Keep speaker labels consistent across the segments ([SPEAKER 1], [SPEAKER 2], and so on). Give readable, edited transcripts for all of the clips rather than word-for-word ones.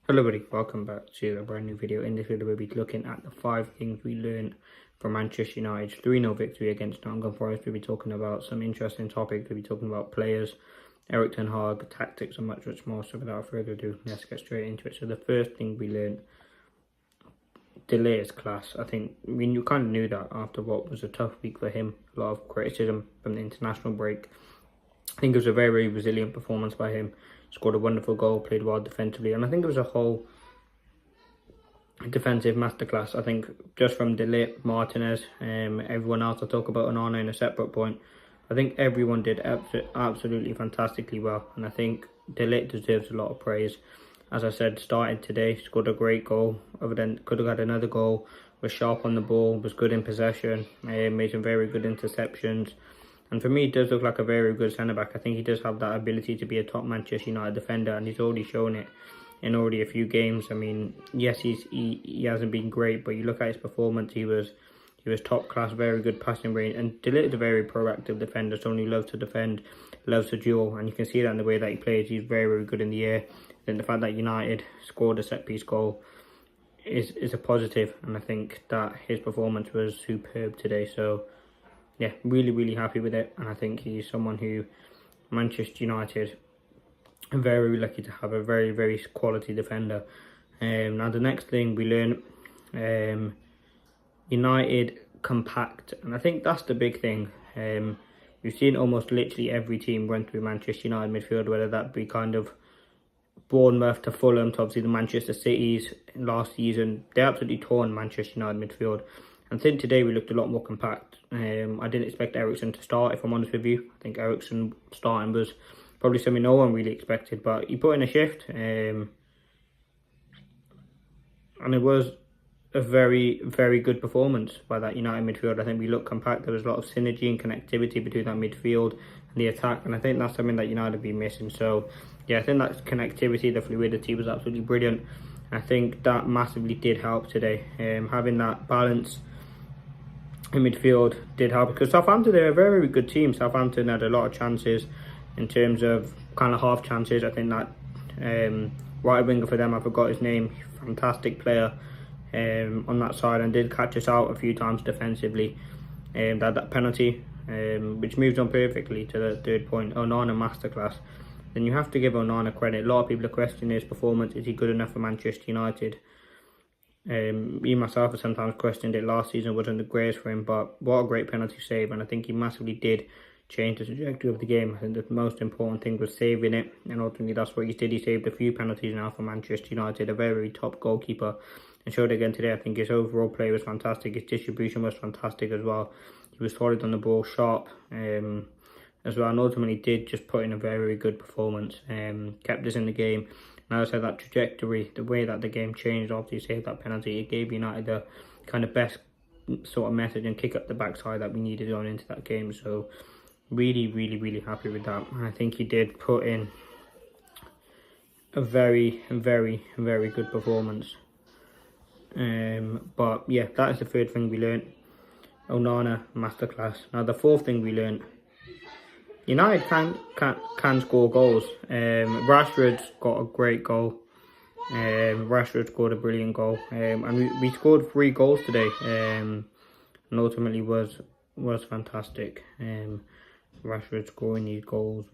[SPEAKER 1] Hello everybody, welcome back to a brand new video. In this video we'll be looking at the 5 things we learned from Manchester United's 3-0 victory against Nottingham Forest. We'll be talking about some interesting topics, we'll be talking about players, Erik ten Hag, tactics and much more. So without further ado, let's get straight into it. So the first thing we learned, Laurents Class. I think you kind of knew that after what was a tough week for him. A lot of criticism from the international break. I think it was a very resilient performance by him. Scored a wonderful goal, played well defensively, and I think it was a whole defensive masterclass. I think just from LIGT, Martinez, everyone else. I'll talk about Onana in a separate point. I think everyone did absolutely fantastically well, and I think LIGT deserves a lot of praise. As I said, started today, scored a great goal. Other than could have had another goal. Was sharp on the ball, was good in possession, made some very good interceptions. And for me, he does look like a very good centre-back. I think he does have that ability to be a top Manchester United defender, and he's already shown it in already a few games. I mean, yes, he hasn't been great, but you look at his performance, he was top class, very good passing range. And De Ligt is a very proactive defender, someone who loves to defend, loves to duel, and you can see that in the way that he plays. He's very good in the air. And the fact that United scored a set-piece goal is a positive, and I think that his performance was superb today. So yeah, really happy with it, and I think he's someone who Manchester United are very lucky to have a very quality defender. Now the next thing we learn, United compact, and I think that's the big thing. We've seen almost literally every team run through Manchester United midfield, whether that be kind of Bournemouth to Fulham to obviously the Manchester Cities last season. They absolutely tore on Manchester United midfield. I think today we looked a lot more compact. I didn't expect Eriksen to start, if I'm honest with you. I think Eriksen starting was probably something no one really expected, but he put in a shift. And it was a very good performance by that United midfield. I think we looked compact. There was a lot of synergy and connectivity between that midfield and the attack, and I think that's something that United have been missing. So yeah, I think that connectivity, the fluidity was absolutely brilliant. I think that massively did help today. Having that balance in midfield did help, because Southampton, they're a very good team. Southampton had a lot of chances in terms of kind of half chances. I think that right winger for them, I forgot his name, fantastic player on that side, and did catch us out a few times defensively. That penalty, which moves on perfectly to the third point. Onana masterclass. Then you have to give Onana credit. A lot of people are questioning his performance. Is he good enough for Manchester United? Me myself have sometimes questioned it. Last season wasn't the greatest for him, but what a great penalty save, and I think he massively did change the trajectory of the game. I think the most important thing was saving it, and ultimately that's what he did. He saved a few penalties now for Manchester United, a very top goalkeeper, and showed again today. I think his overall play was fantastic, his distribution was fantastic as well. He was solid on the ball, sharp as well, and ultimately did just put in a very good performance, kept us in the game. And as I said, that trajectory, the way that the game changed after he saved that penalty, it gave United the kind of best sort of message and kick up the backside that we needed going into that game. So really happy with that. And I think he did put in a very good performance. But yeah, that is the third thing we learned. Onana masterclass. Now the fourth thing we learned, United can score goals. Rashford's got a great goal. Rashford scored a brilliant goal. And we scored 3 goals today. And ultimately was fantastic. Rashford scoring these goals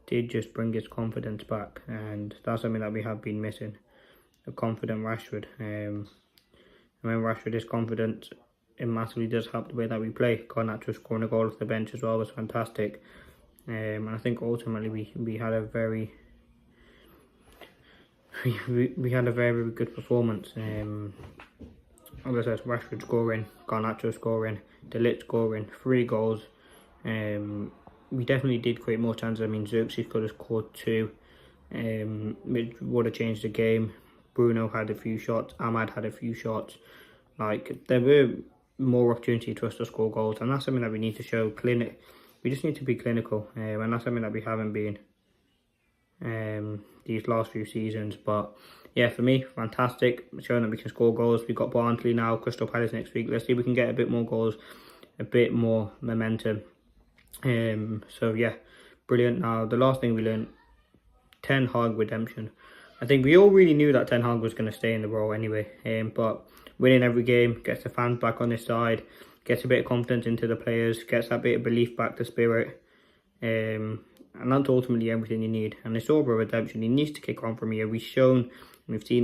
[SPEAKER 1] did just bring his confidence back, and that's something that we have been missing. A confident Rashford. And when Rashford is confident, it massively does help the way that we play. Garnacho scoring a goal off the bench as well was fantastic. And I think ultimately we had a very good performance. As I said, Rashford scoring, Garnacho scoring, De Ligt scoring, 3 goals. We definitely did create more chances. I mean, Xerxes could have scored 2, which would have changed the game. Bruno had a few shots, Ahmad had a few shots. Like, there were more opportunity to us to score goals, and that's something that we need to show. We just need to be clinical, and that's something that we haven't been these last few seasons. But yeah, for me, fantastic, showing that we can score goals. We've got Barnsley now, Crystal Palace next week. Let's see if we can get a bit more goals, a bit more momentum. So yeah, brilliant. Now the last thing we learned, Ten Hag redemption. I think we all really knew that Ten Hag was going to stay in the role anyway, but winning every game gets the fans back on his side, gets a bit of confidence into the players, gets that bit of belief back to spirit, and that's ultimately everything you need. And it's all about redemption. He needs to kick on from here. We've seen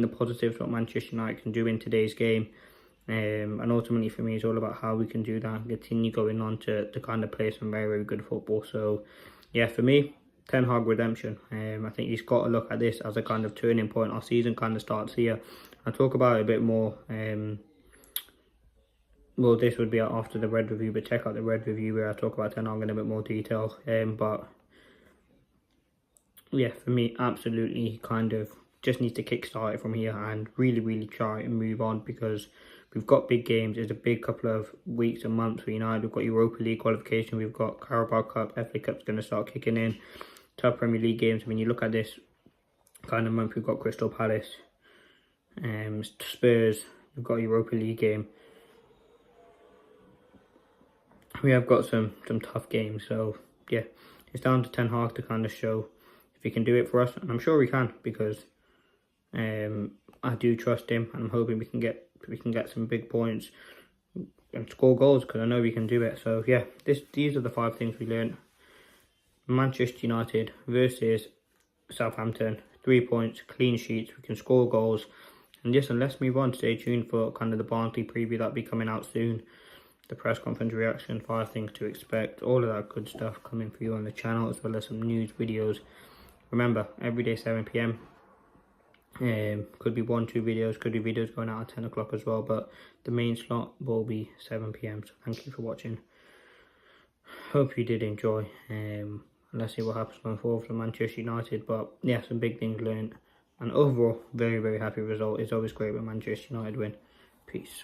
[SPEAKER 1] the positives what Manchester United can do in today's game, and ultimately for me it's all about how we can do that and continue going on to kind of play some very, very good football. So yeah, for me, Ten Hag redemption. I think he's got to look at this as a kind of turning point. Our season kind of starts here. I'll talk about it a bit more. Well, this would be after the Red review, but check out the Red review where I talk about Ten Hag in a bit more detail. But yeah, for me, absolutely kind of just needs to kickstart it from here and really, really try and move on, because we've got big games. It's a big couple of weeks and months for United. We've got Europa League qualification. We've got Carabao Cup, FA Cup's going to start kicking in. Tough Premier League games. When you look at this kind of month, we've got Crystal Palace, Spurs. We've got a Europa League game. We have got some tough games. So yeah, it's down to Ten Hag to kind of show if he can do it for us, and I'm sure we can, because I do trust him, and I'm hoping we can get some big points and score goals, because I know we can do it. So yeah, these are the 5 things we learned. Manchester United versus Southampton, 3 points, clean sheets, we can score goals. And yes, and let's move on. Stay tuned for kind of the Barnsley preview that'll be coming out soon. The press conference reaction, 5 things to expect, all of that good stuff coming for you on the channel, as well as some news videos. Remember, every day 7 PM. Could be 1-2 videos, could be videos going out at 10 o'clock as well, but the main slot will be 7 PM. So thank you for watching. Hope you did enjoy. Let's see what happens going forward for Manchester United. But yeah, some big things learned. And overall, very, very happy result. It's always great when Manchester United win. Peace.